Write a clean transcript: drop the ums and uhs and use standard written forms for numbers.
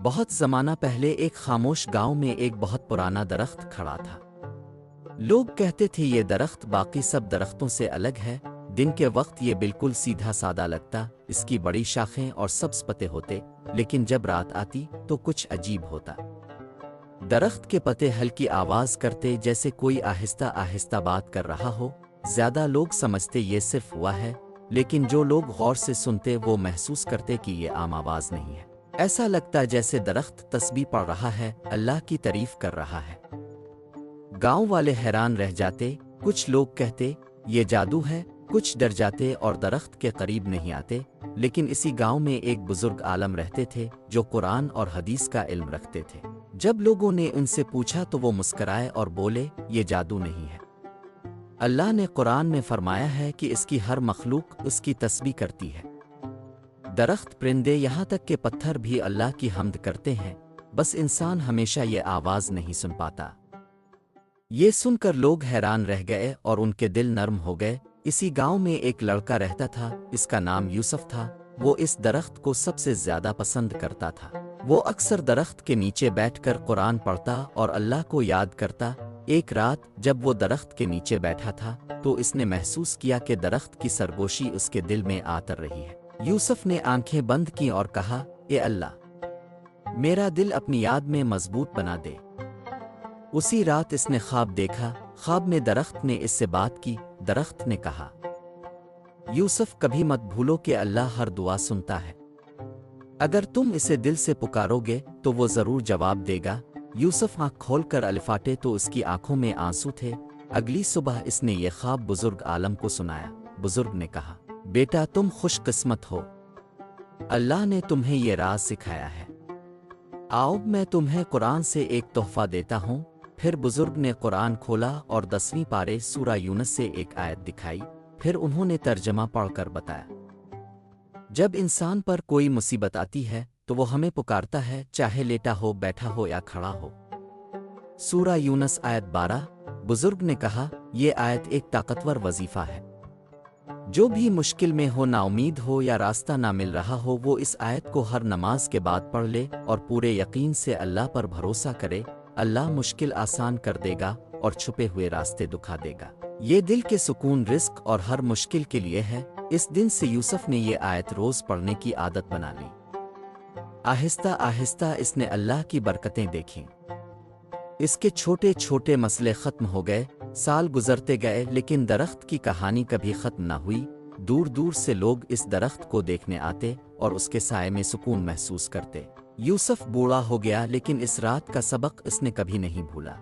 بہت زمانہ پہلے ایک خاموش گاؤں میں ایک بہت پرانا درخت کھڑا تھا۔ لوگ کہتے تھے یہ درخت باقی سب درختوں سے الگ ہے۔ دن کے وقت یہ بالکل سیدھا سادہ لگتا، اس کی بڑی شاخیں اور سبز پتے ہوتے، لیکن جب رات آتی تو کچھ عجیب ہوتا۔ درخت کے پتے ہلکی آواز کرتے جیسے کوئی آہستہ آہستہ بات کر رہا ہو۔ زیادہ لوگ سمجھتے یہ صرف ہوا ہے، لیکن جو لوگ غور سے سنتے وہ محسوس کرتے کہ یہ عام آواز نہیں ہے۔ ایسا لگتا جیسے درخت تسبیح پڑھ رہا ہے، اللہ کی تعریف کر رہا ہے۔ گاؤں والے حیران رہ جاتے، کچھ لوگ کہتے یہ جادو ہے، کچھ ڈر جاتے اور درخت کے قریب نہیں آتے۔ لیکن اسی گاؤں میں ایک بزرگ عالم رہتے تھے جو قرآن اور حدیث کا علم رکھتے تھے۔ جب لوگوں نے ان سے پوچھا تو وہ مسکرائے اور بولے یہ جادو نہیں ہے۔ اللہ نے قرآن میں فرمایا ہے کہ اس کی ہر مخلوق اس کی تسبیح کرتی ہے۔ درخت، پرندے، یہاں تک کہ پتھر بھی اللہ کی حمد کرتے ہیں، بس انسان ہمیشہ یہ آواز نہیں سن پاتا۔ یہ سن کر لوگ حیران رہ گئے اور ان کے دل نرم ہو گئے۔ اسی گاؤں میں ایک لڑکا رہتا تھا، اس کا نام یوسف تھا۔ وہ اس درخت کو سب سے زیادہ پسند کرتا تھا۔ وہ اکثر درخت کے نیچے بیٹھ کر قرآن پڑھتا اور اللہ کو یاد کرتا۔ ایک رات جب وہ درخت کے نیچے بیٹھا تھا تو اس نے محسوس کیا کہ درخت کی سرگوشی اس کے دل میں آتر رہی ہے۔ یوسف نے آنکھیں بند کی اور کہا، اے اللہ، میرا دل اپنی یاد میں مضبوط بنا دے۔ اسی رات اس نے خواب دیکھا۔ خواب میں درخت نے اس سے بات کی۔ درخت نے کہا، یوسف، کبھی مت بھولو کہ اللہ ہر دعا سنتا ہے۔ اگر تم اسے دل سے پکارو گے تو وہ ضرور جواب دے گا۔ یوسف آنکھ کھول کر الفاٹے تو اس کی آنکھوں میں آنسو تھے۔ اگلی صبح اس نے یہ خواب بزرگ عالم کو سنایا۔ بزرگ نے کہا، بیٹا، تم خوش قسمت ہو، اللہ نے تمہیں یہ راز سکھایا ہے۔ آؤ میں تمہیں قرآن سے ایک تحفہ دیتا ہوں۔ پھر بزرگ نے قرآن کھولا اور 10ویں پارے سورہ یونس سے ایک آیت دکھائی۔ پھر انہوں نے ترجمہ پڑھ کر بتایا، جب انسان پر کوئی مصیبت آتی ہے تو وہ ہمیں پکارتا ہے، چاہے لیٹا ہو، بیٹھا ہو یا کھڑا ہو۔ سورہ یونس آیت 12۔ بزرگ نے کہا، یہ آیت ایک طاقتور وظیفہ ہے۔ جو بھی مشکل میں ہو، نا امید ہو یا راستہ نہ مل رہا ہو، وہ اس آیت کو ہر نماز کے بعد پڑھ لے اور پورے یقین سے اللہ پر بھروسہ کرے۔ اللہ مشکل آسان کر دے گا اور چھپے ہوئے راستے دکھا دے گا۔ یہ دل کے سکون، رزق اور ہر مشکل کے لیے ہے۔ اس دن سے یوسف نے یہ آیت روز پڑھنے کی عادت بنا لی۔ آہستہ آہستہ اس نے اللہ کی برکتیں دیکھیں۔ اس کے چھوٹے چھوٹے مسئلے ختم ہو گئے۔ سال گزرتے گئے لیکن درخت کی کہانی کبھی ختم نہ ہوئی۔ دور دور سے لوگ اس درخت کو دیکھنے آتے اور اس کے سائے میں سکون محسوس کرتے۔ یوسف بوڑھا ہو گیا لیکن اس رات کا سبق اس نے کبھی نہیں بھولا۔